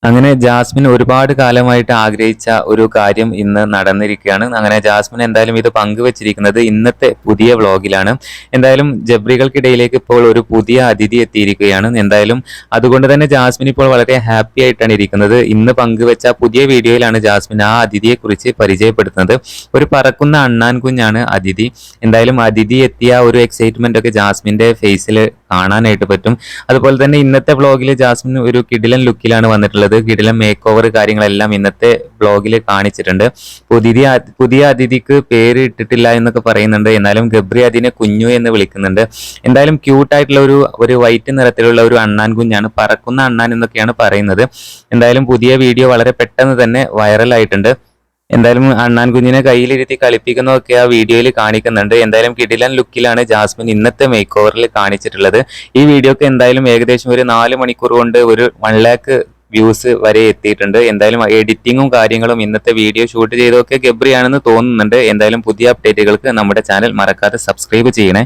അങ്ങനെ ജാസ്മിൻ ഒരുപാട് കാലമായിട്ട് ആഗ്രഹിച്ച ഒരു കാര്യം ഇന്ന് നടന്നിരിക്കുകയാണ്. അങ്ങനെ ജാസ്മിൻ എന്തായാലും ഇത് പങ്കുവച്ചിരിക്കുന്നത് ഇന്നത്തെ പുതിയ വ്ളോഗിലാണ്. എന്തായാലും ജബ്രികൾക്കിടയിലേക്ക് ഇപ്പോൾ ഒരു പുതിയ അതിഥി എത്തിയിരിക്കുകയാണ്. എന്തായാലും അതുകൊണ്ട് തന്നെ ജാസ്മിൻ ഇപ്പോൾ വളരെ ഹാപ്പി ആയിട്ടാണ് ഇരിക്കുന്നത്. ഇന്ന് പങ്കുവെച്ച പുതിയ വീഡിയോയിലാണ് ജാസ്മിൻ ആ അതിഥിയെ കുറിച്ച് പരിചയപ്പെടുത്തുന്നത്. ഒരു പറക്കുന്ന അണ്ണാൻ കുഞ്ഞാണ് അതിഥി. എന്തായാലും അതിഥി എത്തിയ ഒരു എക്സൈറ്റ്മെന്റ് ഒക്കെ ജാസ്മിന്റെ ഫേസിൽ കാണാനായിട്ട് പറ്റും. അതുപോലെ തന്നെ ഇന്നത്തെ വ്ളോഗിൽ ജാസ്മിൻ ഒരു കിടിലൻ ലുക്കിലാണ് വന്നിട്ടുള്ളത്. കിടിലൻ മേക്ക് ഓവർ കാര്യങ്ങളെല്ലാം ഇന്നത്തെ വ്ളോഗിൽ കാണിച്ചിട്ടുണ്ട്. പുതിയ അതിഥിക്ക് പേര് ഇട്ടിട്ടില്ല എന്നൊക്കെ പറയുന്നുണ്ട്. എന്നാലും ഗബ്രി അതിനെ കുഞ്ഞു എന്ന് വിളിക്കുന്നുണ്ട്. എന്തായാലും ക്യൂട്ടായിട്ടുള്ള ഒരു വൈറ്റ് നിറത്തിലുള്ള ഒരു അണ്ണാൻ കുഞ്ഞാണ്, പറക്കുന്ന അണ്ണാൻ എന്നൊക്കെയാണ് പറയുന്നത്. എന്തായാലും പുതിയ വീഡിയോ വളരെ പെട്ടെന്ന് തന്നെ വൈറലായിട്ടുണ്ട്. എന്തായാലും അണ്ണാൻ കുഞ്ഞിനെ കയ്യിലിരുത്തി കളിപ്പിക്കുന്നതൊക്കെ ആ വീഡിയോയിൽ കാണിക്കുന്നുണ്ട്. എന്തായാലും കിടിലൻ ലുക്കിലാണ് ജാസ്മിൻ ഇന്നത്തെ മേക്ക് ഓവറിൽ കാണിച്ചിട്ടുള്ളത്. ഈ വീഡിയോക്ക് എന്തായാലും ഏകദേശം ഒരു 4 മണിക്കൂർ കൊണ്ട് ഒരു 1 ലാക്ക് വ്യൂസ് വരെ എത്തിയിട്ടുണ്ട്. എന്തായാലും എഡിറ്റിങ്ങും കാര്യങ്ങളും ഇന്നത്തെ വീഡിയോ ഷൂട്ട് ചെയ്തൊക്കെ ഗബ്രിയാണെന്ന് തോന്നുന്നുണ്ട്. എന്തായാലും പുതിയ അപ്ഡേറ്റുകൾക്ക് നമ്മുടെ ചാനൽ മറക്കാതെ സബ്സ്ക്രൈബ് ചെയ്യണേ.